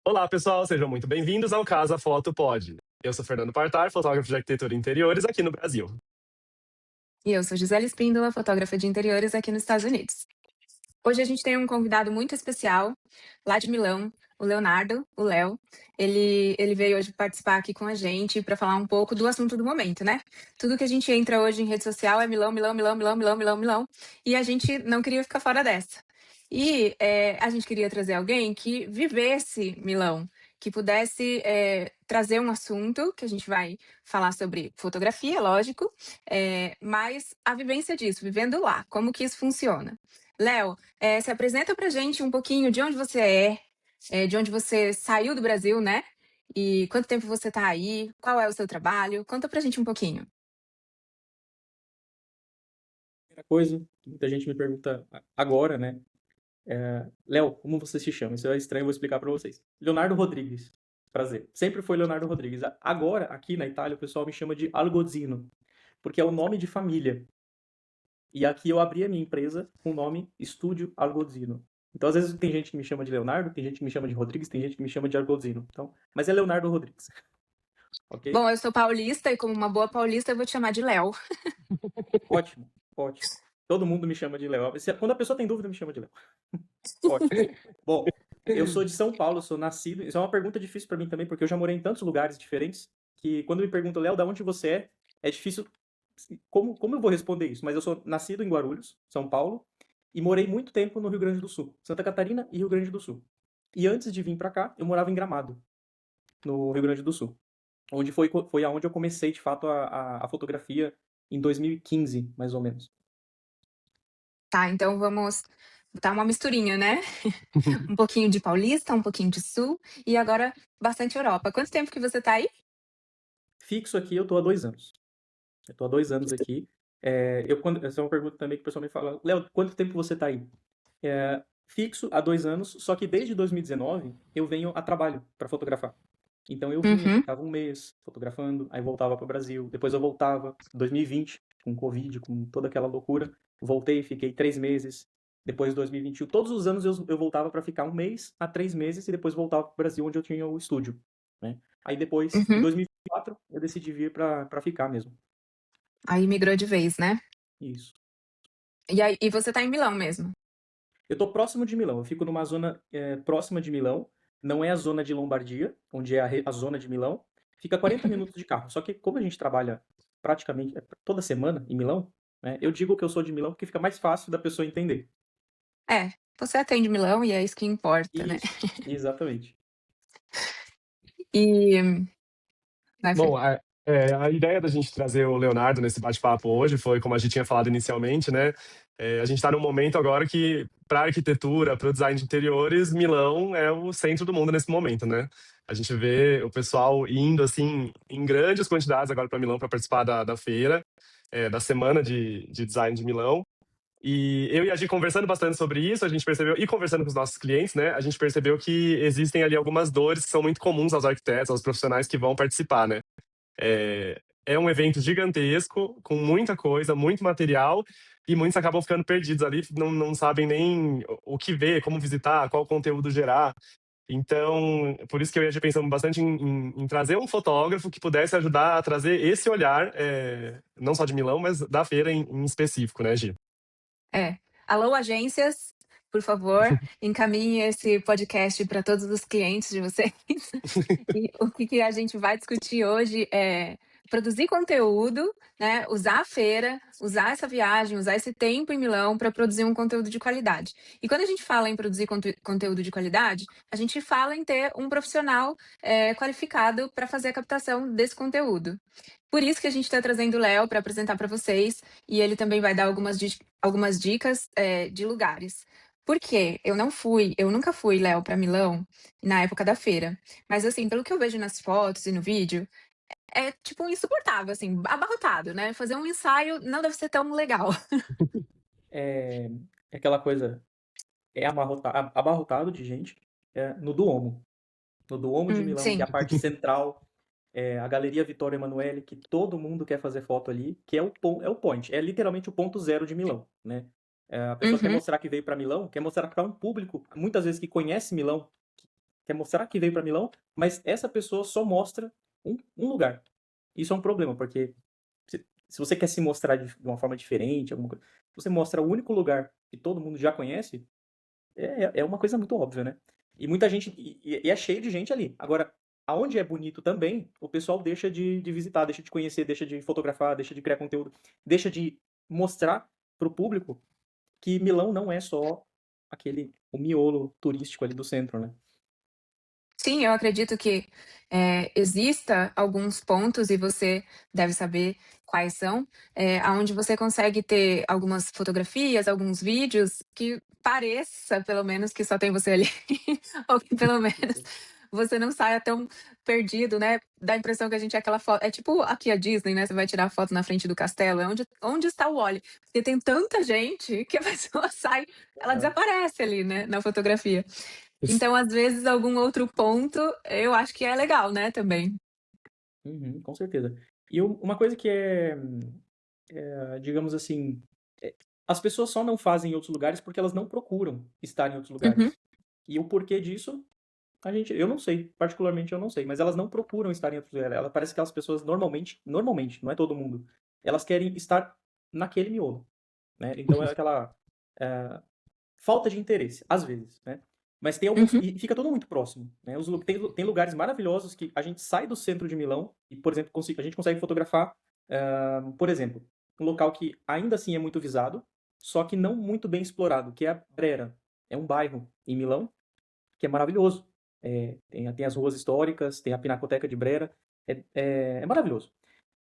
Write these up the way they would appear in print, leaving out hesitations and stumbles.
Olá, pessoal, sejam muito bem-vindos ao Casa Foto Pod. Eu sou Fernando Partar, fotógrafo de arquitetura e interiores aqui no Brasil. E eu sou Gisele Espíndola, fotógrafa de interiores aqui nos Estados Unidos. Hoje a gente tem um convidado muito especial, lá de Milão, o Leonardo, o Léo. Ele veio hoje participar aqui com a gente para falar um pouco do assunto do momento, né? Tudo que a gente entra hoje em rede social é Milão, Milão, Milão, Milão, Milão, Milão, Milão. E a gente não queria ficar fora dessa. E a gente queria trazer alguém que vivesse Milão, que pudesse trazer um assunto que a gente vai falar sobre fotografia, lógico, mas a vivência disso, vivendo lá, como que isso funciona. Léo, se apresenta pra gente um pouquinho de onde você de onde você saiu do Brasil, né? E quanto tempo você tá aí? Qual é o seu trabalho? Conta pra gente um pouquinho. Primeira coisa que muita gente me pergunta agora, né? Léo, como você se chama? Isso é estranho, eu vou explicar pra vocês. Leonardo Rodrigues. Prazer. Sempre foi Leonardo Rodrigues. Agora, aqui na Itália, o pessoal me chama de Algozzino, porque é o nome de família. E aqui eu abri a minha empresa com o nome Estúdio Algozzino. Então, às vezes, tem gente que me chama de Leonardo, tem gente que me chama de Rodrigues, tem gente que me chama de Algozzino. Então, mas é Leonardo Rodrigues, ok? Bom, eu sou paulista e como uma boa paulista eu vou te chamar de Léo. Ótimo, ótimo. Todo mundo me chama de Léo. Quando a pessoa tem dúvida, me chama de Léo. Ótimo. Bom, eu sou de São Paulo, sou nascido. Isso é uma pergunta difícil pra mim também, porque eu já morei em tantos lugares diferentes que quando me perguntam, Léo, da onde você é difícil. Como eu vou responder isso? Mas eu sou nascido em Guarulhos, São Paulo, e morei muito tempo no Rio Grande do Sul, Santa Catarina e Rio Grande do Sul. E antes de vir pra cá, eu morava em Gramado, no Rio Grande do Sul, onde foi aonde eu comecei de fato a fotografia em 2015, mais ou menos. Tá, então vamos botar uma misturinha, né? Um pouquinho de paulista, um pouquinho de sul e agora bastante Europa. Quanto tempo que você tá aí? Fixo aqui, eu tô há 2 anos. Eu tô há 2 anos aqui. Essa é uma pergunta também que o pessoal me fala, Léo, quanto tempo você tá aí? Fixo há 2 anos, só que desde 2019 eu venho a trabalho para fotografar. Então eu vinha, Uhum. ficava um mês fotografando, aí voltava para o Brasil, depois eu voltava, 2020, com Covid, com toda aquela loucura, voltei, fiquei 3 meses, depois 2021, todos os anos eu voltava para ficar um mês a 3 meses e depois voltava para o Brasil onde eu tinha o estúdio, né? Aí depois, em Uhum. 2024, eu decidi vir para ficar mesmo. Aí migrou de vez, né? Isso. E você tá em Milão mesmo? Eu tô próximo de Milão, eu fico numa zona próxima de Milão, não é a zona de Lombardia, onde é a zona de Milão, fica 40 minutos de carro. Só que como a gente trabalha praticamente toda semana em Milão, né, eu digo que eu sou de Milão porque fica mais fácil da pessoa entender. É, você atende Milão e é isso que importa, né? Isso, exatamente. E vai, Fê. Bom, a ideia da gente trazer o Leonardo nesse bate-papo hoje foi, como a gente tinha falado inicialmente, né? A gente está num momento agora que, para arquitetura, para o design de interiores, Milão é o centro do mundo nesse momento, né? A gente vê o pessoal indo, assim, em grandes quantidades agora para Milão para participar da feira, da semana de design de Milão. E eu e a Gi conversando bastante sobre isso, a gente percebeu, e conversando com os nossos clientes, né, a gente percebeu que existem ali algumas dores que são muito comuns aos arquitetos, aos profissionais que vão participar, né? É um evento gigantesco, com muita coisa, muito material, e muitos acabam ficando perdidos ali, não sabem nem o que ver, como visitar, qual conteúdo gerar. Então, por isso que eu ia pensando bastante em trazer um fotógrafo que pudesse ajudar a trazer esse olhar, não só de Milão, mas da feira em específico, né, Gi? É. Alô, agências, por favor, encaminhe esse podcast para todos os clientes de vocês. E o que a gente vai discutir hoje é produzir conteúdo, né, usar a feira, usar essa viagem, usar esse tempo em Milão para produzir um conteúdo de qualidade. E quando a gente fala em produzir conteúdo de qualidade, a gente fala em ter um profissional qualificado para fazer a captação desse conteúdo. Por isso que a gente está trazendo o Léo para apresentar para vocês, e ele também vai dar algumas dicas de lugares. Por quê? Eu nunca fui, Léo, para Milão na época da feira. Mas assim, pelo que eu vejo nas fotos e no vídeo, é tipo insuportável, assim, abarrotado, né? Fazer um ensaio não deve ser tão legal. É, é aquela coisa, abarrotado de gente no Duomo. No Duomo de Milão, que é Sim. a parte central, a Galeria Vittorio Emanuele, que todo mundo quer fazer foto ali, que é o point, é literalmente o ponto zero de Milão, né? A pessoa quer Uhum. mostrar que veio para Milão, quer mostrar para um público, muitas vezes que conhece Milão, quer mostrar que veio para Milão, mas essa pessoa só mostra um lugar. Isso é um problema, porque se você quer se mostrar de uma forma diferente, alguma coisa, você mostra o único lugar que todo mundo já conhece, é uma coisa muito óbvia, né? E muita gente, e é cheio de gente ali. Agora, aonde é bonito também, o pessoal deixa de visitar, deixa de conhecer, deixa de fotografar, deixa de criar conteúdo, deixa de mostrar pro público que Milão não é só o miolo turístico ali do centro, né? Sim, eu acredito que exista alguns pontos, e você deve saber quais são, aonde você consegue ter algumas fotografias, alguns vídeos que pareça, pelo menos, que só tem você ali, ou que pelo menos você não saia tão perdido, né? Dá a impressão que a gente é aquela foto. É tipo aqui a Disney, né? Você vai tirar a foto na frente do castelo. É onde está o Wally? Porque tem tanta gente que a pessoa sai, ela Aham. desaparece ali, né? Na fotografia. Então, às vezes, algum outro ponto, eu acho que é legal, né, também. Uhum, com certeza. E uma coisa que digamos assim, as pessoas só não fazem em outros lugares porque elas não procuram estar em outros Uhum, lugares. E o porquê disso, eu não sei, particularmente eu não sei, mas elas não procuram estar em outros lugares. Ela parece que as pessoas normalmente, não é todo mundo, elas querem estar naquele miolo, né? Então é aquela eh, falta de interesse, às vezes, né? Mas tem alguns. uhum, E fica tudo muito próximo, né? Tem lugares maravilhosos que a gente sai do centro de Milão e, por exemplo, a gente consegue fotografar, por exemplo, um local que ainda assim é muito visado, só que não muito bem explorado, que é a Brera. É um bairro em Milão que é maravilhoso. Tem as ruas históricas, tem a Pinacoteca de Brera. É maravilhoso.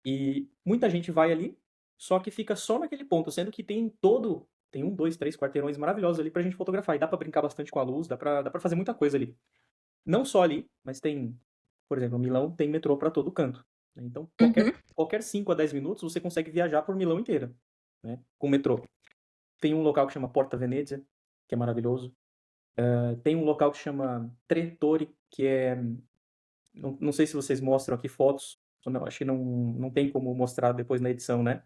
E muita gente vai ali, só que fica só naquele ponto, sendo que tem um, dois, três quarteirões maravilhosos ali pra gente fotografar. E dá pra brincar bastante com a luz, dá pra fazer muita coisa ali. Não só ali, mas tem, por exemplo, Milão tem metrô pra todo canto, né? Então, uhum, qualquer 5 a 10 minutos você consegue viajar por Milão inteira, né? Com metrô. Tem um local que chama Porta Venezia, que é maravilhoso. Tem um local que chama Tre Torri, que é. Não sei se vocês mostram aqui fotos. Ou não, acho que não tem como mostrar depois na edição, né?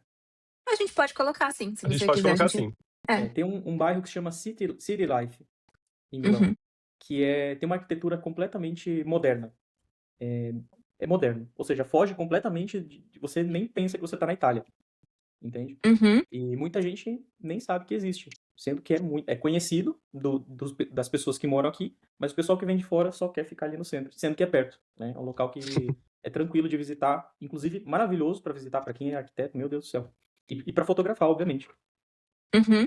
A gente pode colocar sim, se A gente você pode quiser, a colocar gente assim. Tem um bairro que se chama City Life, em Milão, uhum, que tem uma arquitetura completamente moderna. É, é moderno. Ou seja, foge completamente você nem pensa que você está na Itália, entende? uhum, E muita gente nem sabe que existe, sendo que é conhecido das pessoas que moram aqui, mas o pessoal que vem de fora só quer ficar ali no centro, sendo que é perto, né? É um local que é tranquilo de visitar, inclusive maravilhoso para visitar para quem é arquiteto, meu Deus do céu. E para fotografar, obviamente. uhum.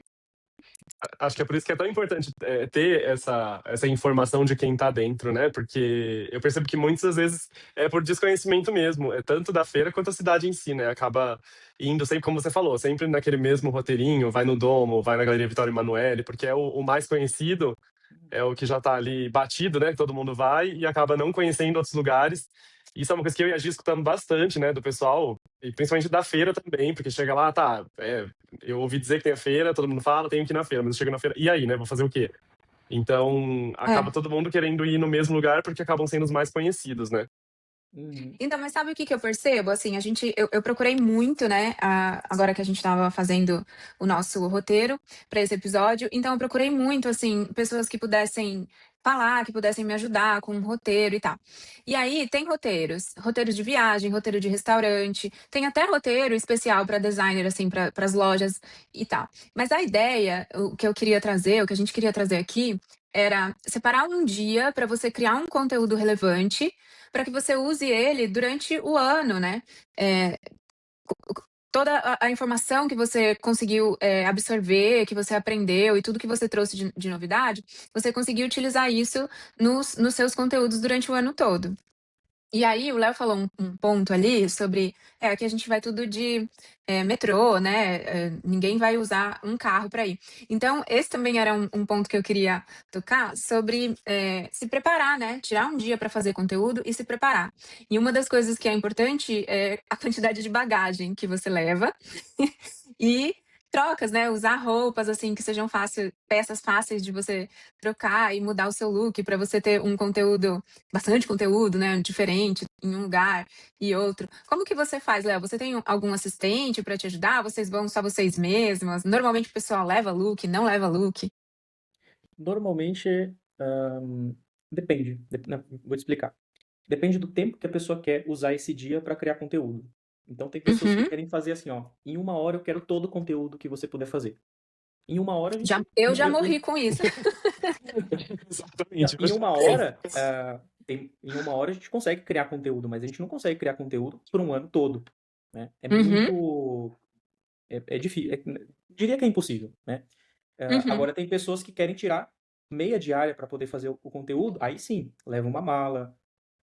Acho que é por isso que é tão importante ter essa informação de quem tá dentro, né? Porque eu percebo que muitas vezes é por desconhecimento mesmo, é tanto da feira quanto a cidade em si, né? Acaba indo sempre, como você falou, sempre naquele mesmo roteirinho, vai no Domo, vai na Galeria Vittorio Emanuele, porque é o mais conhecido, é o que já tá ali batido, né? Que todo mundo vai e acaba não conhecendo outros lugares. Isso é uma coisa que eu e a Gi escutando bastante, né, do pessoal, e principalmente da feira também, porque chega lá, tá, eu ouvi dizer que tem a feira, todo mundo fala, tenho que ir na feira, mas eu chego na feira, e aí, né, vou fazer o quê? Então, acaba É. todo mundo querendo ir no mesmo lugar porque acabam sendo os mais conhecidos, né? Uhum. Então, mas sabe o que que eu percebo? Assim, eu procurei muito, né, agora que a gente estava fazendo o nosso roteiro para esse episódio, então eu procurei muito, assim, pessoas que pudessem falar, que pudessem me ajudar com o roteiro e tal. E aí tem roteiros de viagem, roteiro de restaurante, tem até roteiro especial para designer, assim, para as lojas e tal. Mas a ideia, o que eu queria trazer, o que a gente queria trazer aqui, era separar um dia para você criar um conteúdo relevante para que você use ele durante o ano, né? Eh, toda a informação que você conseguiu, absorver, que você aprendeu e tudo que você trouxe de novidade, você conseguiu utilizar isso nos seus conteúdos durante o ano todo. E aí o Léo falou um ponto ali sobre, que a gente vai tudo de, metrô, né, ninguém vai usar um carro para ir. Então esse também era um ponto que eu queria tocar sobre, se preparar, né, tirar um dia para fazer conteúdo e se preparar. E uma das coisas que é importante é a quantidade de bagagem que você leva e trocas, né, usar roupas, assim, que sejam peças fáceis de você trocar e mudar o seu look para você ter um conteúdo bastante conteúdo, né, diferente em um lugar e outro. Como que você faz, Léo? Você tem algum assistente para te ajudar? Vocês vão só vocês mesmas? Normalmente o pessoal leva look, não leva look? Normalmente, Depende. Não, vou te explicar. Depende do tempo que a pessoa quer usar esse dia para criar conteúdo. Então tem pessoas que Uhum. querem fazer assim, ó, em 1 hora eu quero todo o conteúdo que você puder fazer. Em 1 hora a gente. Eu já morri com isso. Exatamente. Em 1 hora, em 1 hora a gente consegue criar conteúdo, mas a gente não consegue criar conteúdo por um ano todo, né? É Uhum, muito, é difícil, diria que é impossível, né? uhum. Agora tem pessoas que querem tirar meia diária para poder fazer o conteúdo, aí sim, leva uma mala,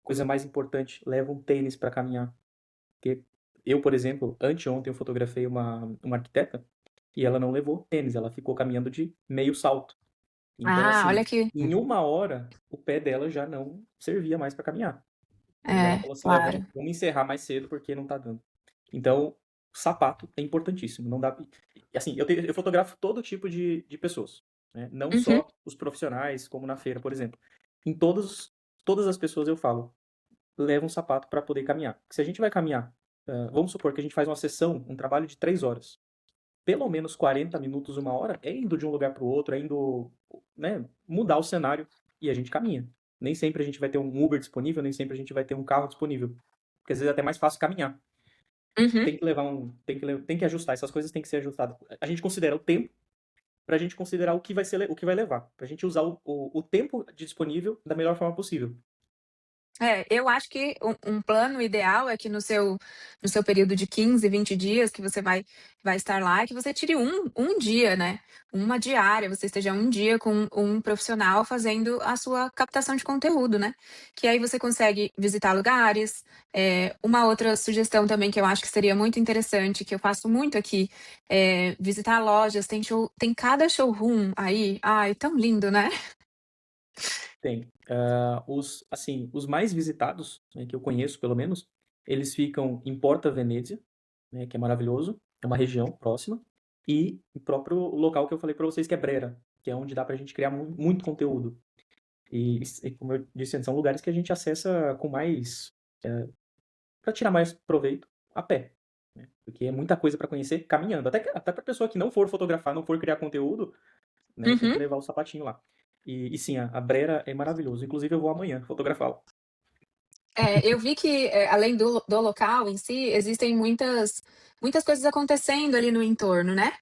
coisa mais importante, leva um tênis para caminhar. Porque eu, por exemplo, anteontem eu fotografei uma arquiteta e ela não levou tênis, ela ficou caminhando de meio salto. Então, Ah, olha assim, aqui. em 1 hora, o pé dela já não servia mais para caminhar. E ela É, falou assim, Léo, vamos, claro. vamos encerrar mais cedo porque não tá dando. Então, sapato é importantíssimo. Não dá. Assim, eu fotografo todo tipo de pessoas, né? Não Uhum, só os profissionais, como na feira, por exemplo. Em todas as pessoas eu falo, leva um sapato para poder caminhar. Se a gente vai caminhar, vamos supor que a gente faz uma sessão, um trabalho de 3 horas. Pelo menos 40 minutos, 1 hora, é indo de um lugar para o outro, é indo, né, mudar o cenário e a gente caminha. Nem sempre a gente vai ter um Uber disponível, nem sempre a gente vai ter um carro disponível. Porque às vezes é até mais fácil caminhar. uhum. Tem que levar tem que ajustar, essas coisas têm que ser ajustadas. A gente considera o tempo para a gente considerar o que vai levar, para a gente usar o tempo disponível da melhor forma possível. É, eu acho que um plano ideal é que no seu período de 15, 20 dias que você vai estar lá, que você tire um dia, né? Uma diária, você esteja um dia com um profissional fazendo a sua captação de conteúdo, né? Que aí você consegue visitar lugares. Uma outra sugestão também que eu acho que seria muito interessante, que eu faço muito aqui, é visitar lojas. Tem cada showroom aí. Ai, tão lindo, né? Tem. Assim, os mais visitados, né, que eu conheço pelo menos, eles ficam em Porta Venezia, né, que é maravilhoso, é uma região próxima, e o próprio local que eu falei para vocês que é Brera, que é onde dá pra gente criar muito conteúdo. E como eu disse antes, são lugares que a gente acessa com mais, para tirar mais proveito a pé, né? Porque é muita coisa para conhecer caminhando. Até para pessoa que não for fotografar, não for criar conteúdo, né, tem que Uhum. levar o sapatinho lá. E sim, a Brera é maravilhoso. Inclusive eu vou amanhã fotografá-la. Eu vi que, além do local em si, existem muitas coisas acontecendo ali no entorno, né.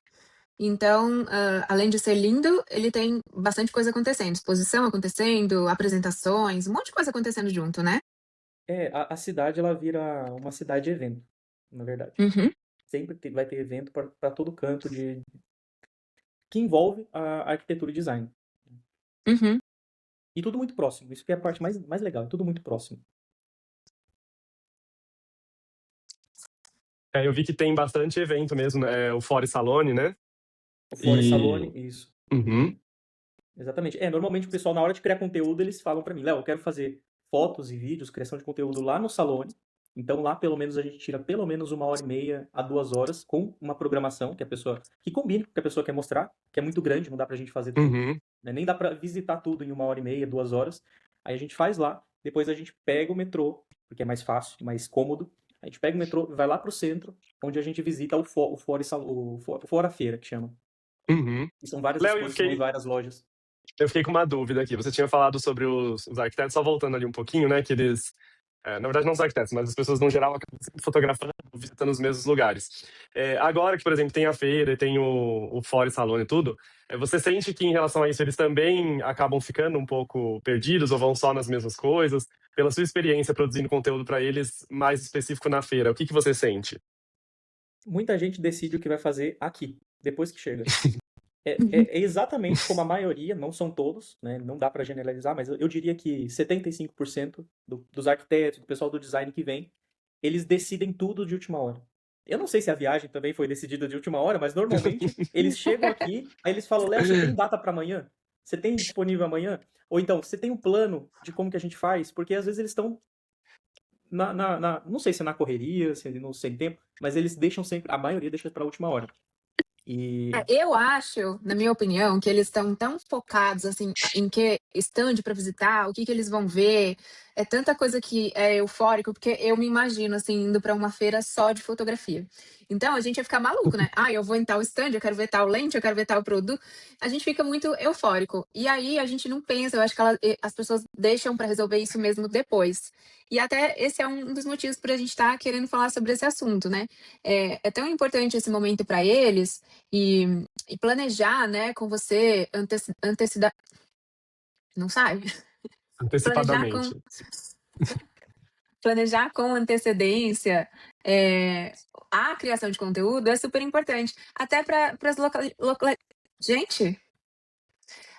Então, além de ser lindo, ele tem bastante coisa acontecendo, exposição acontecendo, apresentações, um monte de coisa acontecendo junto, né. A cidade ela vira uma cidade evento, na verdade. Uhum, Sempre vai ter evento para todo canto que envolve a arquitetura e design. uhum. E tudo muito próximo. Isso que é a parte mais legal, é tudo muito próximo. Eu vi que tem bastante evento mesmo, né? O Fora Salone, né? O Fora E. Salone, isso. Uhum, Exatamente. Normalmente o pessoal, na hora de criar conteúdo, eles falam para mim, Léo, eu quero fazer fotos e vídeos, criação de conteúdo lá no Salone. Então lá, pelo menos, a gente tira pelo menos 1 hora e meia a 2 horas com uma programação que combine com o que a pessoa quer mostrar, que é muito grande, não dá pra gente fazer tudo, uhum, né? Nem dá pra visitar tudo em 1 hora e meia, 2 horas. Aí a gente faz lá, depois a gente pega o metrô, porque é mais fácil, mais cômodo. A gente pega o metrô, vai lá pro centro, onde a gente visita o Fora Feira, que chama. uhum. E são várias Léo, eu exposições, fiquei, várias lojas. eu fiquei com uma dúvida aqui. Você tinha falado sobre os arquitetos, só voltando ali um pouquinho, né? Que eles. Na verdade, não os arquitetos, mas as pessoas no geral acabam sempre fotografando, visitando os mesmos lugares. Agora que, por exemplo, tem a feira e tem o Fora Salone e tudo, você sente que em relação a isso eles também acabam ficando um pouco perdidos ou vão só nas mesmas coisas? Pela sua experiência produzindo conteúdo para eles mais específico na feira, o que que você sente? Muita gente decide o que vai fazer aqui, depois que chega. É exatamente como a maioria, não são todos, né? Não dá para generalizar, mas eu diria que 75% dos arquitetos, do pessoal do design que vem, eles decidem tudo de última hora. Eu não sei se a viagem também foi decidida de última hora, mas normalmente eles chegam aqui, aí eles falam, Léo, você tem data para amanhã? Você tem disponível amanhã? Ou então, você tem um plano de como que a gente faz? Porque às vezes eles estão não sei se é na correria, se não sem tempo, mas eles deixam sempre, a maioria deixa para a última hora. E Eu acho, na minha opinião, que eles estão tão focados assim em que stand para visitar, o que que eles vão ver, é tanta coisa que é eufórico, porque eu me imagino assim indo para uma feira só de fotografia. Então a gente ia ficar maluco, né? Ah, eu vou em tal stand, eu quero ver tal lente, eu quero ver tal produto. A gente fica muito eufórico. E aí a gente não pensa, eu acho que as pessoas deixam para resolver isso mesmo depois. E até esse é um dos motivos para a gente estar querendo falar sobre esse assunto, né? É tão importante esse momento para eles e planejar, né, com você não sai? Planejar com Antecipadamente. Planejar com antecedência, a criação de conteúdo é super importante, até para as gente,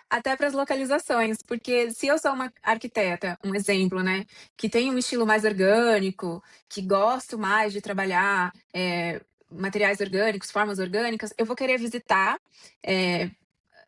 até para as localizações, porque se eu sou uma arquiteta, um exemplo, né, que tem um estilo mais orgânico, que gosto mais de trabalhar, materiais orgânicos, formas orgânicas, eu vou querer visitar, eh,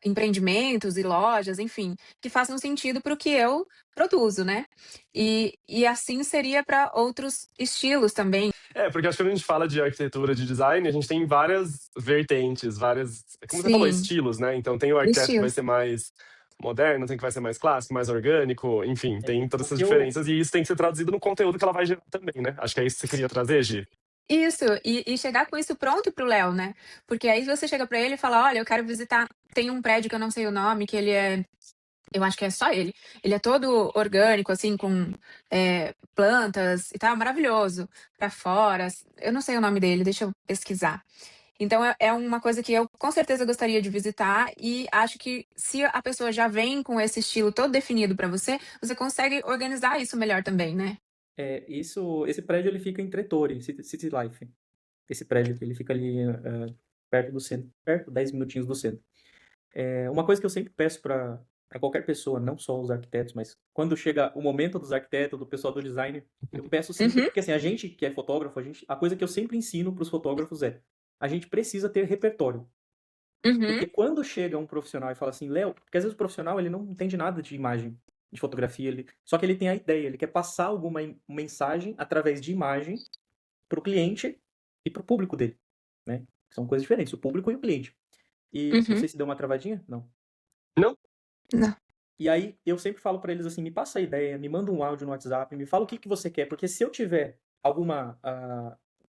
empreendimentos e lojas, enfim, que façam sentido para o que eu produzo, né. E assim seria para outros estilos também. Porque acho que quando a gente fala de arquitetura, de design, a gente tem várias vertentes, várias, como você falou, Sim, estilos, né? Então tem o arquiteto que vai estilos. ser mais moderno, tem que vai ser mais clássico, mais orgânico, enfim, tem todas O essas que eu, diferenças e isso tem que ser traduzido no conteúdo que ela vai gerar também, né? Acho que é isso que você queria trazer, Gi. Isso, e chegar com isso pronto para o Léo, né, porque aí você chega para ele e fala: "Olha, eu quero visitar", tem um prédio que eu não sei o nome, que ele é, eu acho que é só ele é todo orgânico, assim, com, plantas e tal, maravilhoso, para fora, eu não sei o nome dele, deixa eu pesquisar. Então é uma coisa que eu com certeza gostaria de visitar e acho que se a pessoa já vem com esse estilo todo definido para você, você consegue organizar isso melhor também, né. esse prédio ele fica em Tretori, City Life. Esse prédio que ele fica ali perto do centro, perto, 10 minutinhos do centro. Uma coisa que eu sempre peço para qualquer pessoa, não só os arquitetos, mas quando chega o momento dos arquitetos, do pessoal do design, eu peço sempre, Uhum, porque assim, a gente que é fotógrafo, a coisa que eu sempre ensino para os fotógrafos é, a gente precisa ter repertório. uhum, Porque quando chega um profissional e fala assim, Léo, porque às vezes o profissional ele não entende nada de imagem, de fotografia, só que ele tem a ideia, ele quer passar alguma mensagem através de imagem para o cliente e para o público dele, né? São coisas diferentes, o público e o cliente. E não uhum. sei se deu uma travadinha, não. Não? Não. E aí eu sempre falo para eles assim, me passa a ideia, me manda um áudio no WhatsApp, me fala o que que você quer, porque se eu tiver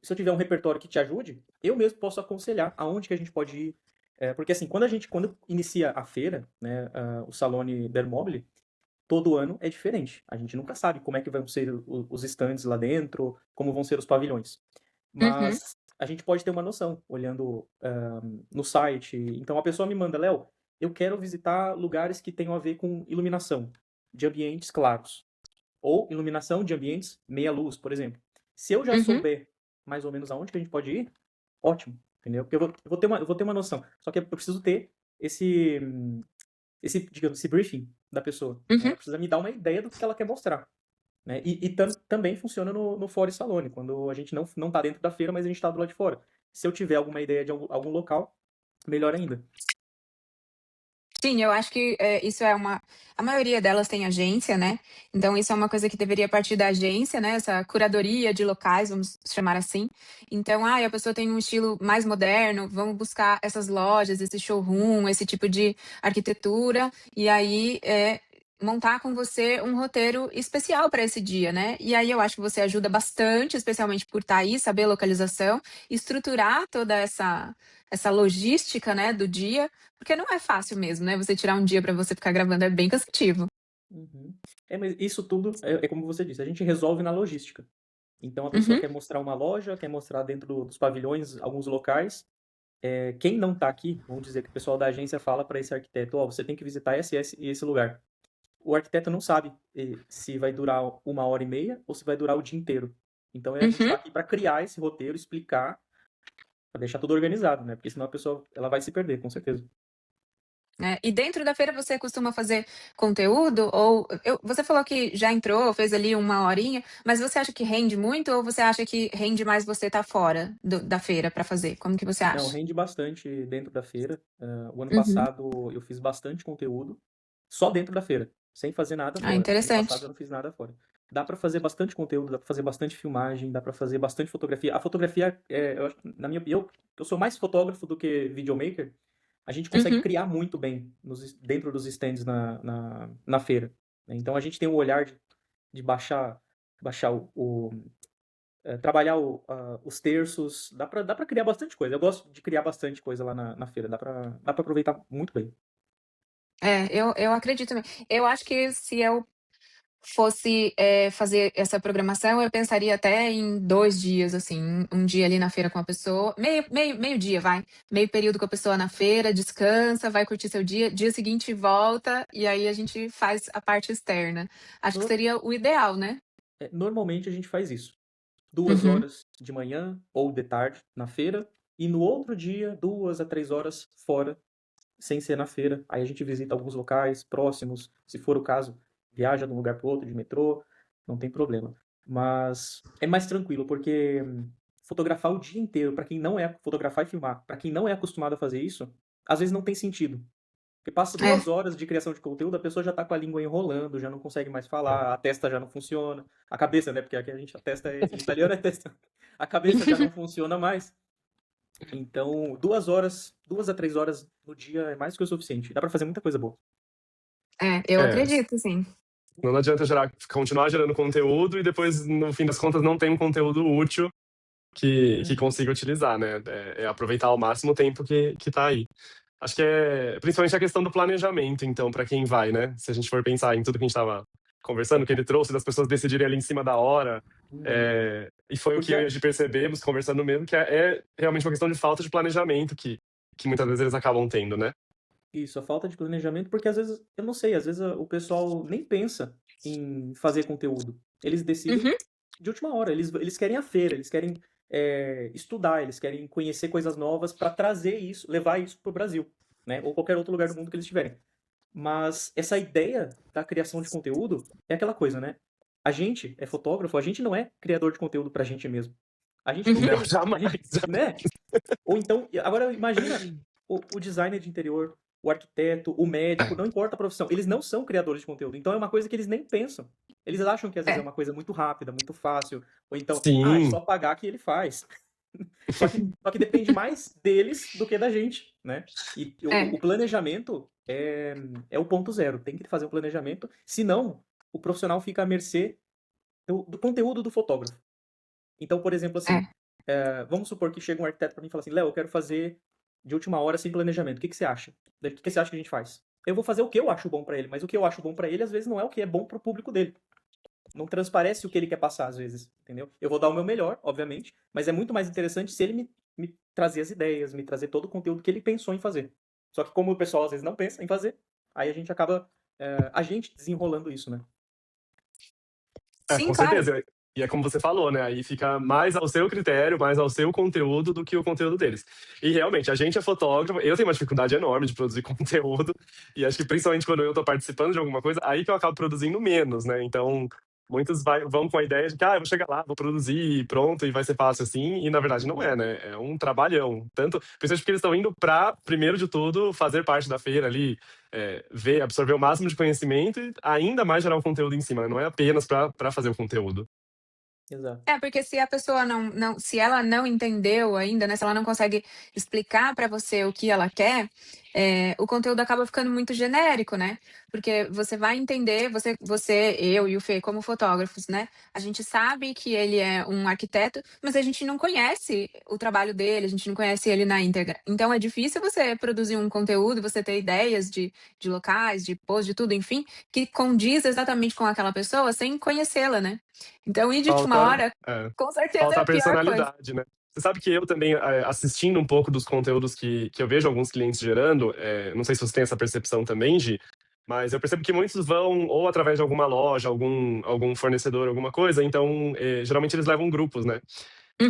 se eu tiver um repertório que te ajude, eu mesmo posso aconselhar aonde que a gente pode ir. Porque assim, quando inicia a feira, né, o Salone del Mobile, todo ano é diferente. A gente nunca sabe como é que vão ser os stands lá dentro, como vão ser os pavilhões. Uhum, Mas a gente pode ter uma noção, olhando no site. Então a pessoa me manda, Léo, eu quero visitar lugares que tenham a ver com iluminação de ambientes claros. Ou iluminação de ambientes meia luz, por exemplo. Se eu já uhum. souber mais ou menos aonde que a gente pode ir, ótimo, entendeu? Porque eu vou ter uma noção. Só que eu preciso ter esse, digamos, esse briefing da pessoa, né? Uhum. Ela precisa me dar uma ideia do que ela quer mostrar, né? E também funciona no Fora e Salone, quando a gente não tá dentro da feira, mas a gente tá do lado de fora. Se eu tiver alguma ideia de algum local, melhor ainda. Sim, eu acho que, isso é uma a maioria delas tem agência, né, então isso é uma coisa que deveria partir da agência, né, essa curadoria de locais, vamos chamar assim. Então, a pessoa tem um estilo mais moderno, vamos buscar essas lojas, esse showroom, esse tipo de arquitetura, e aí, montar com você um roteiro especial para esse dia, né. E aí eu acho que você ajuda bastante, especialmente por estar aí, saber a localização, estruturar toda essa logística, né, do dia, porque não é fácil mesmo, né, você tirar um dia pra você ficar gravando é bem cansativo. Uhum. Mas isso tudo é como você disse, a gente resolve na logística. Então a pessoa Uhum, quer mostrar uma loja, quer mostrar dentro dos pavilhões alguns locais. Quem não está aqui, vamos dizer que o pessoal da agência fala para esse arquiteto, ó, você tem que visitar esse e esse lugar. O arquiteto não sabe se vai durar 1h30 ou se vai durar o dia inteiro. Então a gente uhum. está aqui para criar esse roteiro, explicar, para deixar tudo organizado, né? Porque senão a pessoa ela vai se perder, com certeza. E dentro da feira você costuma fazer conteúdo ou você falou que já entrou, fez ali uma horinha, mas você acha que rende muito ou você acha que rende mais você estar fora da feira pra fazer? Como que você Não, acha? rende bastante dentro da feira. O ano Uhum. passado eu fiz bastante conteúdo só dentro da feira, sem fazer nada Ah, fora. Ano passado eu interessante. não fiz nada fora. Dá pra fazer bastante conteúdo, dá pra fazer bastante filmagem, dá pra fazer bastante fotografia. A fotografia, na minha opinião, eu sou mais fotógrafo do que videomaker. A gente consegue Uhum. criar muito bem dentro dos stands na feira, né? Então a gente tem o olhar de baixar trabalhar os terços, dá pra criar bastante coisa. Eu gosto de criar bastante coisa lá na feira, dá pra aproveitar muito bem. Eu acredito também. Eu acho que se eu fosse, fazer essa programação, eu pensaria até em 2 dias, assim, um dia ali na feira com a pessoa, meio-dia, vai, meio período com a pessoa na feira, descansa, vai curtir seu dia seguinte volta, e aí a gente faz a parte externa. Acho que Nor- seria o ideal, né? Normalmente a gente faz isso. 2 Uhum. horas de manhã ou de tarde na feira, e no outro dia, 2 a 3 horas fora, sem ser na feira. Aí a gente visita alguns locais próximos, se for o caso, viaja de um lugar para outro de metrô, não tem problema. Mas é mais tranquilo, porque fotografar o dia inteiro, para quem não é fotografar e filmar, para quem não é acostumado a fazer isso, às vezes não tem sentido. Porque passa É. 2 horas de criação de conteúdo, a pessoa já tá com a língua enrolando, já não consegue mais falar, a testa já não funciona. A cabeça, né? Porque aqui a testa em italiano é testa. A cabeça já não funciona mais. Então, 2 horas, 2 a 3 horas no dia é mais que o suficiente. Dá pra fazer muita coisa boa. Eu É, acredito, sim. não adianta continuar gerando conteúdo e depois, no fim das contas, não tem um conteúdo útil que Uhum. consiga utilizar, né? É aproveitar ao máximo o tempo que tá aí. Acho que principalmente a questão do planejamento, então, para quem vai, né? Se a gente for pensar em tudo que a gente estava conversando, que ele trouxe, das pessoas decidirem ali em cima da hora. Uhum. E foi o que Porque eu e a gente percebemos, conversando mesmo, que é realmente uma questão de falta de planejamento que muitas vezes eles acabam tendo, né? isso, a falta de planejamento, porque às vezes, eu não sei, às vezes o pessoal nem pensa em fazer conteúdo. Eles decidem Uhum. de última hora, eles querem a feira, eles querem estudar, eles querem conhecer coisas novas para trazer isso, levar isso pro Brasil, né? Ou qualquer outro lugar do mundo que eles estiverem. Mas essa ideia da criação de conteúdo é aquela coisa, né? A gente é fotógrafo, a gente não é criador de conteúdo pra gente mesmo. A gente não Uhum. Não, tem, jamais, né? Ou então, agora imagina o designer de interior, o arquiteto, o médico, não importa a profissão, eles não são criadores de conteúdo. Então é uma coisa que eles nem pensam. Eles acham que às vezes é É, uma coisa muito rápida, muito fácil, ou então, é sim. só pagar que ele faz. Só que depende mais deles do que da gente, né? E o é, planejamento é o ponto zero. Tem que fazer um planejamento, senão o profissional fica à mercê do conteúdo do fotógrafo. Então, por exemplo, assim, é. vamos supor que chega um arquiteto para mim e fala assim, Léo, eu quero fazer de última hora sem planejamento. O que você acha? O que você acha que a gente faz? Eu vou fazer o que eu acho bom para ele, mas o que eu acho bom para ele às vezes não é o que é bom para o público dele. Não transparece o que ele quer passar às vezes, entendeu? Eu vou dar o meu melhor, obviamente, mas é muito mais interessante se ele me trazer as ideias, me trazer todo o conteúdo que ele pensou em fazer. Só que como o pessoal às vezes não pensa em fazer, aí a gente acaba a gente desenrolando isso, né? Sim, Com claro. certeza. E é como você falou, né? Aí fica mais ao seu critério, mais ao seu conteúdo do que o conteúdo deles. E realmente, a gente é fotógrafo, eu tenho uma dificuldade enorme de produzir conteúdo, e acho que principalmente quando eu tô participando de alguma coisa, aí que eu acabo produzindo menos, né? Então, muitos vão com a ideia de que, eu vou chegar lá, vou produzir e pronto, e vai ser fácil assim, e na verdade não Uhum. é, né? É um trabalhão. Tanto, principalmente porque eles estão indo pra, primeiro de tudo, fazer parte da feira ali, ver, absorver o máximo de conhecimento e ainda mais gerar o conteúdo em cima, né? Não é apenas para fazer o conteúdo. Exato. Porque se a pessoa se ela não entendeu ainda, né, se ela não consegue explicar para você o que ela quer, o conteúdo acaba ficando muito genérico, né? Porque você vai entender, eu e o Fê, como fotógrafos, né? A gente sabe que ele é um arquiteto, mas a gente não conhece o trabalho dele, a gente não conhece ele na íntegra. Então é difícil você produzir um conteúdo, você ter ideias de locais, de posts, de tudo, enfim, que condiz exatamente com aquela pessoa sem conhecê-la, né? Então, ir de última Falta, hora, é, com certeza é falta a a pior coisa. personalidade, né? Você sabe que eu também, assistindo um pouco dos conteúdos que eu vejo alguns clientes gerando, não sei se você tem essa percepção também, Gi, mas eu percebo que muitos vão ou através de alguma loja, algum fornecedor, alguma coisa, então geralmente eles levam grupos, né?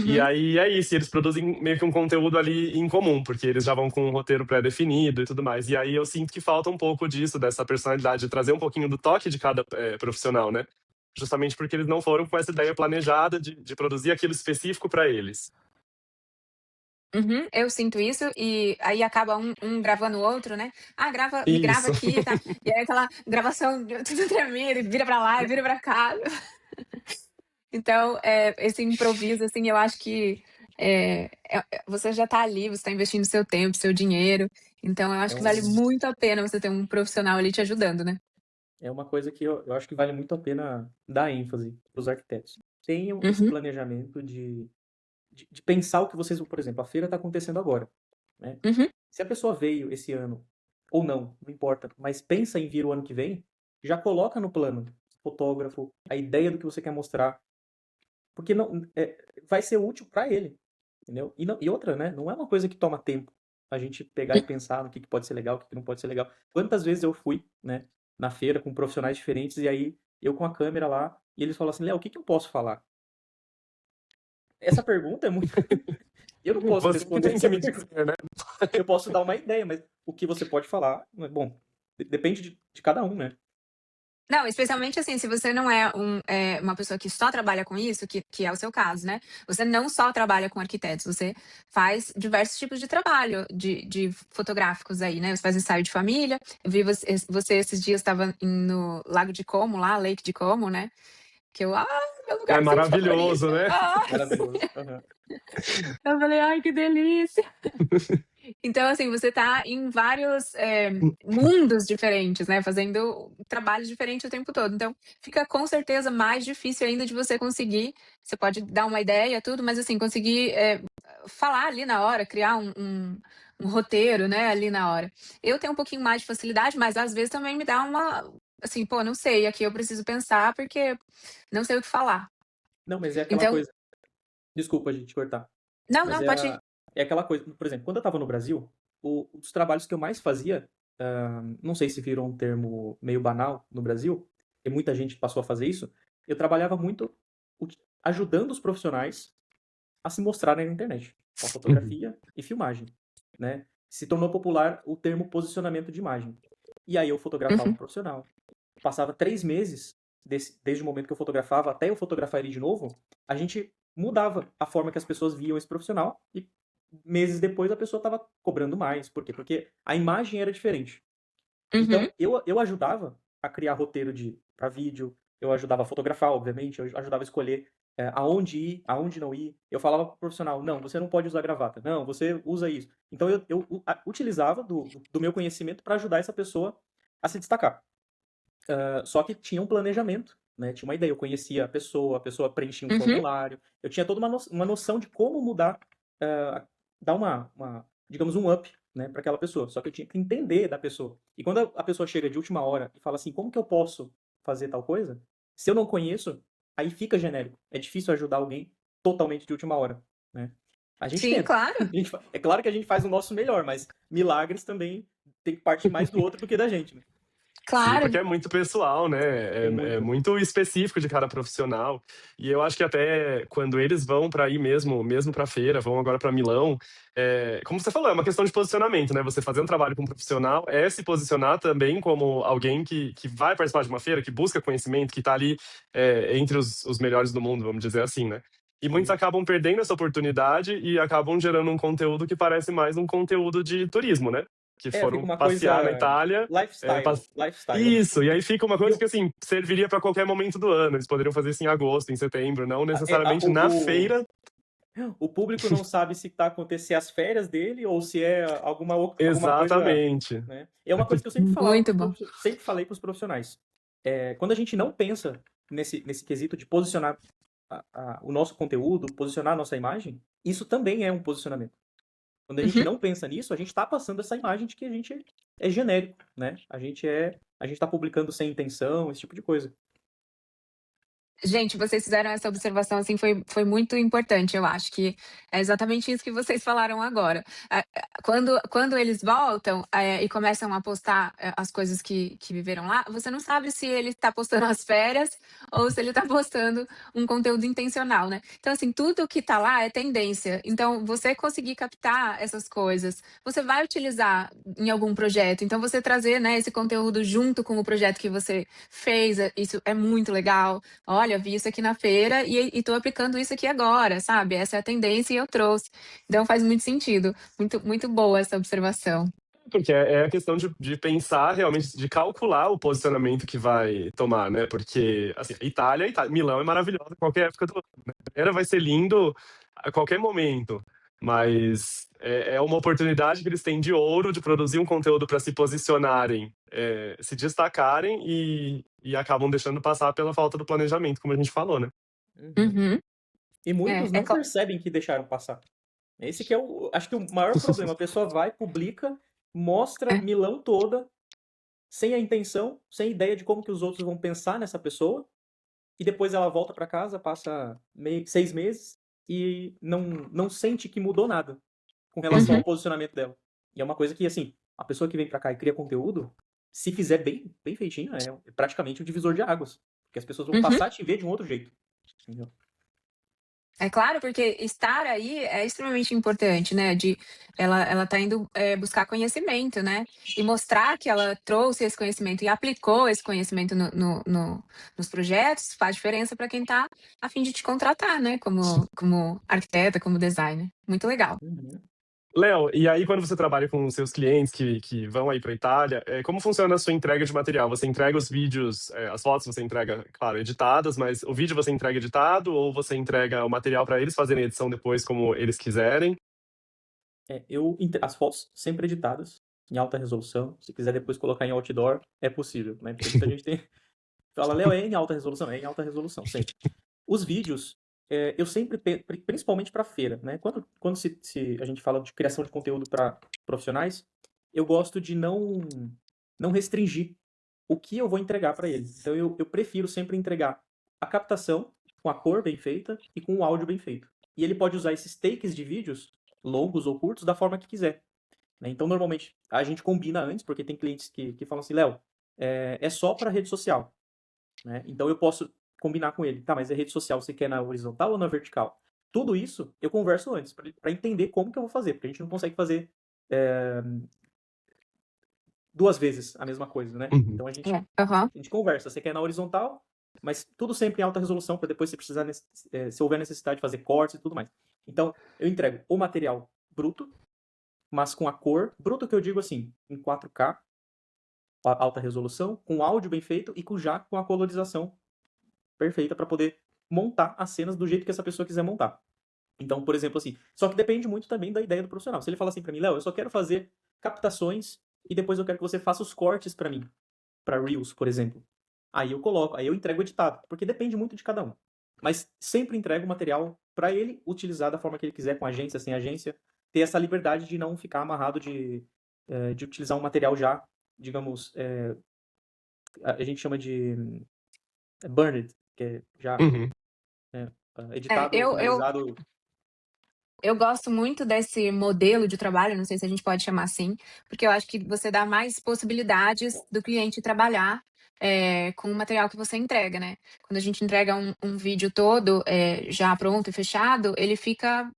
E Uhum, aí é isso, e eles produzem meio que um conteúdo ali em comum, porque eles já vão com um roteiro pré-definido e tudo mais. E aí eu sinto que falta um pouco disso, dessa personalidade, de trazer um pouquinho do toque de cada profissional, né? Justamente porque eles não foram com essa ideia planejada de produzir aquilo específico para eles. uhum, eu sinto isso e aí acaba um gravando o outro, né? "Ah, me grava Isso. aqui, tá". E aí aquela gravação tudo tremendo, e vira pra lá, e vira pra cá. Então, esse improviso, assim, eu acho que, você já tá ali, você tá investindo seu tempo, seu dinheiro, então eu É, acho que vale um, muito a pena você ter um profissional ali te ajudando, né? é uma coisa que eu acho que vale muito a pena dar ênfase para os arquitetos. tenham esse Uhum, planejamento de pensar o que vocês... Por exemplo, a feira está acontecendo agora, né? uhum. Se a pessoa veio esse ano ou não importa, mas pensa em vir o ano que vem, já coloca no plano fotógrafo, a ideia do que você quer mostrar, porque não vai ser útil para ele, entendeu? E outra, né? Não é uma coisa que toma tempo a gente pegar e pensar no que pode ser legal, o que não pode ser legal. Quantas vezes eu fui, né, na feira com profissionais diferentes e aí eu com a câmera lá e eles falam assim, Léo, o que eu posso falar? Essa pergunta é muito... Eu não posso Você que responder tem que essa me pergunta. dizer, né? Eu posso dar uma ideia, mas o que você pode falar, bom, depende de cada um, né? Não, especialmente assim, se você não é uma pessoa que só trabalha com isso, que é o seu caso, né? Você não só trabalha com arquitetos, você faz diversos tipos de trabalho de fotográficos aí, né? Você faz ensaio de família. Eu vi você esses dias estava no Lago de Como, lá, Lake de Como, né? Que meu É lugarzinho favorito. maravilhoso, né? Maravilhoso. Aham. Eu falei, ai, que delícia. Então, assim, você tá em vários mundos diferentes, né? Fazendo trabalhos diferentes o tempo todo. Então, fica com certeza mais difícil ainda de você conseguir. Você pode dar uma ideia, tudo, mas assim, conseguir falar ali na hora, criar um roteiro, né, ali na hora. Eu tenho um pouquinho mais de facilidade, mas às vezes também me dá uma. Assim, pô, não sei, aqui eu preciso pensar porque não sei o que falar. Não, mas é aquela Então, coisa. Desculpa, gente, cortar. não, Mas não, pode ir. é aquela coisa. Por exemplo, quando eu estava no Brasil, os trabalhos que eu mais fazia, não sei se virou um termo meio banal no Brasil, e muita gente passou a fazer isso, eu trabalhava muito ajudando os profissionais a se mostrarem na internet, com a Uhum. fotografia e filmagem, né? Se tornou popular o termo posicionamento de imagem. E aí eu fotografava um Uhum, profissional, passava 3 meses, desde o momento que eu fotografava até eu fotografar ele de novo, a gente mudava a forma que as pessoas viam esse profissional e meses depois a pessoa estava cobrando mais. Por quê? Porque a imagem era diferente. uhum, Então eu ajudava a criar roteiro para vídeo, eu ajudava a fotografar, obviamente, eu ajudava a escolher aonde ir, aonde não ir. Eu falava pro profissional, não, você não pode usar gravata, não, você usa isso. Então eu utilizava do meu conhecimento para ajudar essa pessoa a se destacar. Só que tinha um planejamento, né? Tinha uma ideia. Eu conhecia a pessoa preenchia um uhum. formulário. Eu tinha toda uma noção de como mudar, dar digamos, um up, né, para aquela pessoa. Só que eu tinha que entender da pessoa. E quando a pessoa chega de última hora e fala assim, como que eu posso fazer tal coisa? Se eu não conheço, aí fica genérico. É difícil ajudar alguém totalmente de última hora, né? A gente Sim, tenta. claro. É claro que a gente faz o nosso melhor, mas milagres também tem que partir mais do outro do que da gente, né? Sim, Claro. porque é muito pessoal, né? É É muito. muito específico de cada profissional. E eu acho que até quando eles vão para ir mesmo para feira, vão agora para Milão, como você falou, é uma questão de posicionamento, né? Você fazer um trabalho com um profissional é se posicionar também como alguém que vai participar de uma feira, que busca conhecimento, que está ali entre os melhores do mundo, vamos dizer assim, né? E muitos Sim. acabam perdendo essa oportunidade e acabam gerando um conteúdo que parece mais um conteúdo de turismo, né? Que Fica foram uma passear na coisa Itália. é, lifestyle, lifestyle, né? Isso, e aí fica uma E coisa que assim, serviria para qualquer momento do ano. Eles poderiam fazer isso em agosto, em setembro, não necessariamente na feira. o público não sabe se tá acontecendo as férias dele ou se é alguma coisa, Exatamente. né? É uma coisa que eu Muito bom. sempre falei para os profissionais. Quando a gente não pensa nesse quesito de posicionar o nosso conteúdo, posicionar a nossa imagem, isso também é um posicionamento. Quando a gente Uhum. não pensa nisso, a gente está passando essa imagem de que a gente é genérico, né? A gente tá publicando sem intenção, esse tipo de coisa. Gente, vocês fizeram essa observação, assim, foi muito importante, eu acho que é exatamente isso que vocês falaram agora. Quando eles voltam, e começam a postar, as coisas que viveram lá, você não sabe se ele está postando as férias ou se ele está postando um conteúdo intencional, né. Então, assim, tudo que está lá é tendência, então você conseguir captar essas coisas, você vai utilizar em algum projeto, então você trazer, né, esse conteúdo junto com o projeto que você fez, isso é muito legal. Olha, vi isso aqui na feira e tô aplicando isso aqui agora, sabe? Essa é a tendência e eu trouxe. Então faz muito sentido. Muito, muito boa essa observação. Porque é a questão de pensar realmente, de calcular o posicionamento que vai tomar, né? Porque, assim, Itália, Milão é maravilhosa em qualquer época do ano, né? Era vai ser lindo a qualquer momento, mas é uma oportunidade que eles têm de ouro de produzir um conteúdo para se posicionarem, se destacarem e acabam deixando passar pela falta do planejamento, como a gente falou, né? Uhum. Uhum. E muitos É não percebem que deixaram passar. Esse que é acho que o maior problema. A pessoa vai, publica, mostra É. Milão toda, sem a intenção, sem ideia de como que os outros vão pensar nessa pessoa, e depois ela volta pra casa, passa 6 meses e não sente que mudou nada com relação Uhum. ao posicionamento dela. E é uma coisa que, assim, a pessoa que vem pra cá e cria conteúdo, se fizer bem, bem feitinho, é praticamente um divisor de águas. Porque as pessoas vão Uhum. passar a te ver de um outro jeito. Entendeu? É claro, porque estar aí é extremamente importante, né? Ela tá indo buscar conhecimento, né? E mostrar que ela trouxe esse conhecimento e aplicou esse conhecimento nos projetos faz diferença para quem tá a fim de te contratar, né? Como arquiteta, como designer. Muito legal. Uhum. Léo, e aí quando você trabalha com os seus clientes que vão aí para Itália, como funciona a sua entrega de material? Você entrega os vídeos, as fotos você entrega, claro, editadas, mas o vídeo você entrega editado ou você entrega o material para eles fazerem a edição depois como eles quiserem? As fotos sempre editadas, em alta resolução. Se quiser depois colocar em outdoor, é possível, né? Porque muita gente fala, Léo, é em alta resolução? É em alta resolução, sempre. Os vídeos, eu sempre, principalmente para feira, né? Quando se a gente fala de criação de conteúdo para profissionais, eu gosto de não restringir o que eu vou entregar para ele. Então eu prefiro sempre entregar a captação com a cor bem feita e com o áudio bem feito. E ele pode usar esses takes de vídeos, longos ou curtos, da forma que quiser. Né? Então, normalmente, a gente combina antes, porque tem clientes que falam assim, Léo, é só para rede social. Né? Então eu posso combinar com ele, tá, mas a rede social você quer na horizontal ou na vertical? Tudo isso eu converso antes, para entender como que eu vou fazer, porque a gente não consegue fazer duas vezes a mesma coisa, né? Uhum. Então Aham. a gente conversa, você quer na horizontal, mas tudo sempre em alta resolução, para depois você precisar, se houver necessidade de fazer cortes e tudo mais. Então, eu entrego o material bruto, mas com a cor, bruto que eu digo assim, em 4K, alta resolução, com áudio bem feito e com a colorização perfeita para poder montar as cenas do jeito que essa pessoa quiser montar. Então, por exemplo, assim, só que depende muito também da ideia do profissional. Se ele fala assim para mim, Léo, eu só quero fazer captações e depois eu quero que você faça os cortes para mim, para Reels, por exemplo. Aí eu coloco, aí eu entrego editado, porque depende muito de cada um. Mas sempre entrego o material para ele utilizar da forma que ele quiser, com agência, sem agência, ter essa liberdade de não ficar amarrado de utilizar um material já, digamos, a gente chama de burned, que é já Uhum. editado, Eu finalizado. Eu gosto muito desse modelo de trabalho, não sei se a gente pode chamar assim, porque eu acho que você dá mais possibilidades do cliente trabalhar com o material que você entrega, né? Quando a gente entrega um vídeo todo já pronto e fechado, ele fica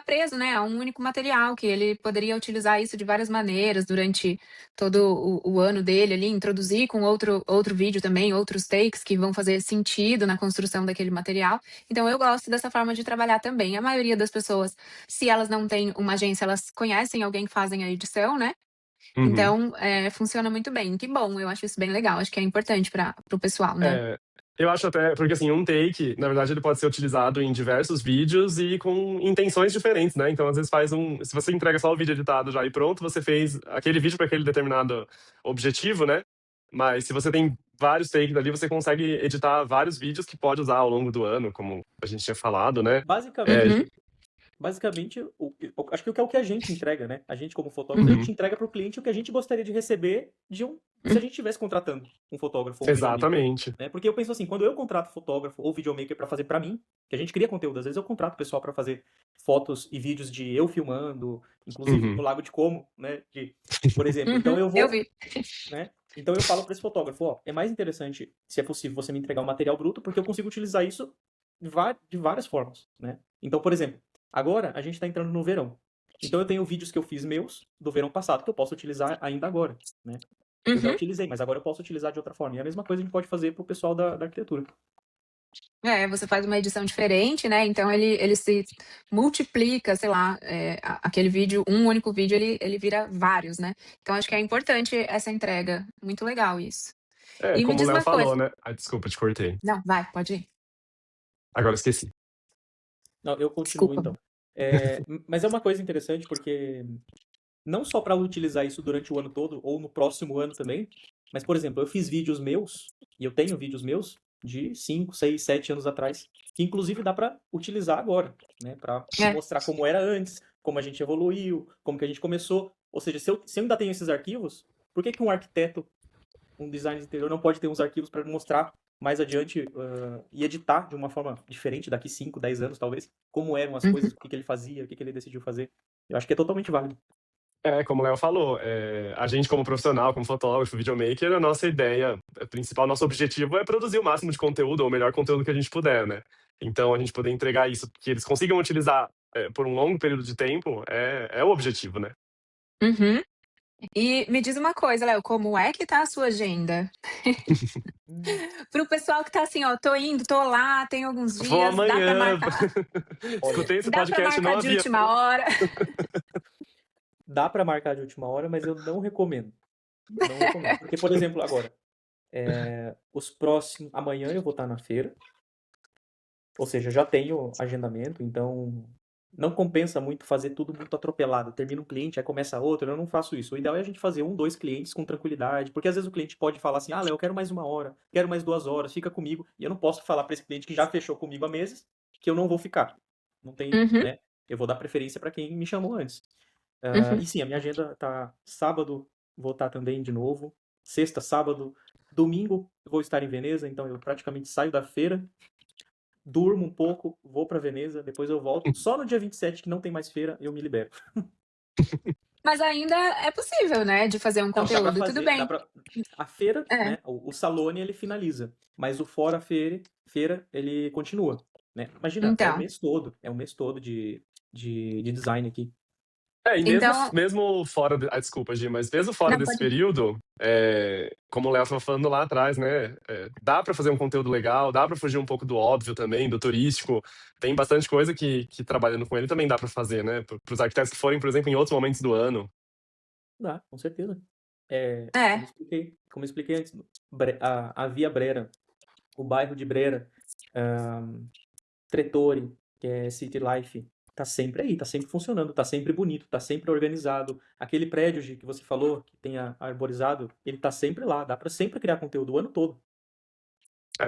preso, né, a um único material, que ele poderia utilizar isso de várias maneiras durante todo o ano dele ali, introduzir com outro vídeo também, outros takes que vão fazer sentido na construção daquele material. Então eu gosto dessa forma de trabalhar também. A maioria das pessoas, se elas não têm uma agência, elas conhecem alguém que fazem a edição, né? Uhum. Então, funciona muito bem. Que bom, eu acho isso bem legal. Acho que é importante para o pessoal, né? É, eu acho até, porque assim, um take, na verdade, ele pode ser utilizado em diversos vídeos e com intenções diferentes, né? Então, às vezes faz se você entrega só o vídeo editado já e pronto, você fez aquele vídeo para aquele determinado objetivo, né? Mas se você tem vários takes ali, você consegue editar vários vídeos que pode usar ao longo do ano, como a gente tinha falado, né? É, Uhum, Basicamente, acho que é o que a gente entrega, né? A gente, como fotógrafo, a uhum, gente entrega para o cliente o que a gente gostaria de receber se a gente estivesse contratando um fotógrafo ou um videomaker. exatamente. Né? Porque eu penso assim, quando eu contrato fotógrafo ou videomaker para fazer para mim, que a gente cria conteúdo, às vezes eu contrato o pessoal para fazer fotos e vídeos de eu filmando, inclusive no Uhum, Lago de Como, né? Por exemplo. Então uhum, eu eu vou, vi. né? Então eu falo para esse fotógrafo, ó, é mais interessante, se é possível, você me entregar um material bruto, porque eu consigo utilizar isso de várias formas, né? Então, por exemplo, agora a gente está entrando no verão. Então eu tenho vídeos que eu fiz meus do verão passado que eu posso utilizar ainda agora, né? Eu já Uhum. utilizei, mas agora eu posso utilizar de outra forma. E a mesma coisa a gente pode fazer pro pessoal da arquitetura. Você faz uma edição diferente, né? Então ele se multiplica, sei lá, aquele vídeo, um único vídeo, ele vira vários, né? Então acho que é importante essa entrega. Muito legal isso. É, E me como o diz Léo uma coisa. falou, né? Ai, desculpa, te cortei. Não, vai, pode ir. Agora eu esqueci. Não, eu continuo Desculpa. então. Mas é uma coisa interessante porque não só para utilizar isso durante o ano todo ou no próximo ano também, mas por exemplo, eu fiz vídeos meus e eu tenho vídeos meus de 5, 6, 7 anos atrás, que inclusive dá para utilizar agora, né? Para mostrar como era antes, como a gente evoluiu, como que a gente começou. Ou seja, se eu ainda tenho esses arquivos, por que um arquiteto, um designer de interior não pode ter uns arquivos para mostrar mais adiante e editar de uma forma diferente daqui 5, 10 anos, talvez, como eram as coisas, o que ele fazia, o que ele decidiu fazer. Eu acho que é totalmente válido. Como o Léo falou, a gente como profissional, como fotógrafo, videomaker, a nossa ideia principal, nosso objetivo é produzir o máximo de conteúdo, ou o melhor conteúdo que a gente puder, né? Então, a gente poder entregar isso, que eles consigam utilizar por um longo período de tempo, é o objetivo, né? Uhum. E me diz uma coisa, Léo, como é que tá a sua agenda? Pro pessoal que tá assim, ó, tô indo, tô lá, tem alguns Vou dias, dá pra amanhã. marcar, Escutei esse dá pra podcast no marcar de avião. última hora. Dá para marcar de última hora, mas eu não recomendo. Não recomendo. Porque, por exemplo, agora, os próximos. Amanhã eu vou estar na feira. Ou seja, já tenho agendamento, então não compensa muito fazer tudo muito atropelado. Termina um cliente, aí começa outro. Eu não faço isso. O ideal é a gente fazer 1, 2 clientes com tranquilidade. Porque às vezes o cliente pode falar assim: ah, Léo, eu quero mais 1 hora, quero mais 2 horas, fica comigo. E eu não posso falar para esse cliente que já fechou comigo há meses que eu não vou ficar. Não tem, Uhum, né? Eu vou dar preferência para quem me chamou antes. uhum. E sim, a minha agenda tá sábado, vou estar também de novo. Sexta, sábado, domingo eu vou estar em Veneza, então eu praticamente saio da feira, durmo um pouco, vou para Veneza, depois eu volto. Só no dia 27, que não tem mais feira, eu me libero. Mas ainda é possível, né, de fazer um Não, dá para conteúdo, tudo fazer, bem. a feira, É, né, o Salone ele finaliza, mas o fora feira ele continua, né? Imagina, então. é um mês todo de design aqui. E mesmo, Então, mesmo fora. Desculpa, Gi, mas mesmo fora não desse pode. período, como o Léo estava falando lá atrás, né? Dá para fazer um conteúdo legal, dá para fugir um pouco do óbvio também, do turístico. Tem bastante coisa que trabalhando com ele também dá para fazer, né? Para os arquitetos que forem, por exemplo, em outros momentos do ano. Dá, com certeza. É. Como eu expliquei antes, a Via Brera, o bairro de Brera, Trettori, que é City Life, tá sempre aí, tá sempre funcionando, tá sempre bonito, tá sempre organizado. Aquele prédio que você falou, que tem arborizado, ele tá sempre lá, dá pra sempre criar conteúdo o ano todo.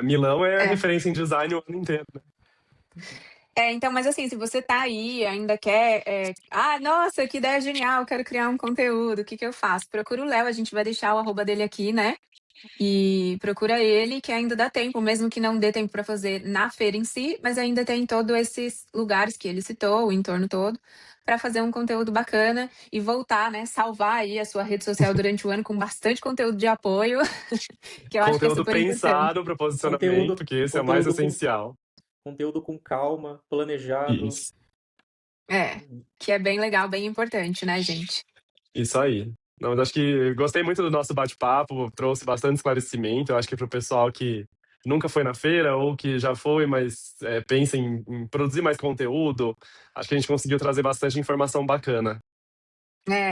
Milão é É. referência em design o ano inteiro, né? Então, mas assim, se você tá aí, ainda quer, nossa, que ideia genial, quero criar um conteúdo, o que que eu faço? Procura o Léo, a gente vai deixar o arroba dele aqui, né? E procura ele, que ainda dá tempo, mesmo que não dê tempo para fazer na feira em si, mas ainda tem todos esses lugares que ele citou, o entorno todo, para fazer um conteúdo bacana e voltar, né? Salvar aí a sua rede social durante o ano com bastante conteúdo de apoio, que eu acho que é Conteúdo super importante. pensado para posicionamento, Conteúdo, que esse é o mais conteúdo com, essencial. conteúdo com calma, planejado. Isso. É, que é bem legal, bem importante, né, gente? Isso aí. Não, mas acho que gostei muito do nosso bate-papo, trouxe bastante esclarecimento. Eu acho que para o pessoal que nunca foi na feira ou que já foi, mas pensa em produzir mais conteúdo, acho que a gente conseguiu trazer bastante informação bacana.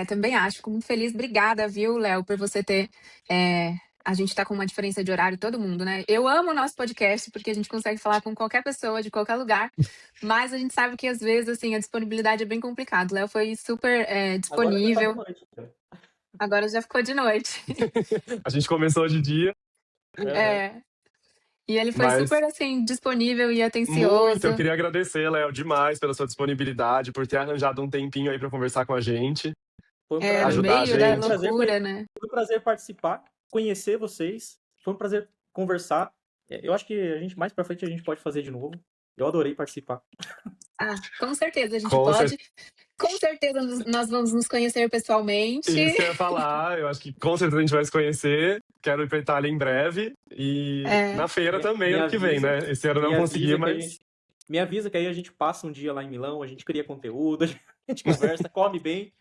Também acho, fico muito feliz. Obrigada, viu, Léo, por você ter. A gente tá com uma diferença de horário, todo mundo, né? Eu amo o nosso podcast, porque a gente consegue falar com qualquer pessoa, de qualquer lugar, mas a gente sabe que às vezes, assim, a disponibilidade é bem complicado. O Léo foi super Agora já tá de disponível, noite. Então. agora já ficou de noite. A gente começou de dia, Aham. É, e ele foi mas super, assim, disponível e muito. Eu atencioso. queria agradecer, Léo, demais pela sua disponibilidade, por ter arranjado um tempinho aí para conversar com a gente, No ajudar a meio da Foi um gente. prazer, loucura, né? foi um prazer participar, conhecer vocês. Foi um prazer conversar. Eu acho que a gente mais pra frente a gente pode fazer de novo. Eu adorei participar. Com certeza a gente Com pode. certeza. Com certeza nós vamos nos conhecer pessoalmente. Isso que eu ia falar, eu acho que com certeza a gente vai se conhecer. Quero ir pra Itália em breve. E É. na feira também, Me ano que vem, avisa, né? Esse ano eu me não consegui, avisa que a mas. gente, me avisa que aí a gente passa um dia lá em Milão, a gente cria conteúdo, a gente conversa, come bem.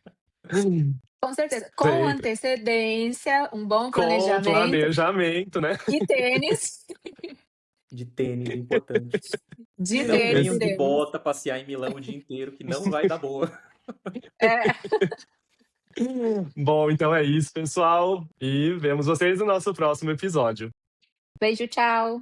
Com certeza. Com Sempre. antecedência, um bom Com planejamento planejamento, né? e tênis. De tênis, importante. De Não tênis venham de temos. bota passear em Milão o dia inteiro, que não vai dar boa. É. Bom, então é isso, pessoal. E vemos vocês no nosso próximo episódio. Beijo, tchau.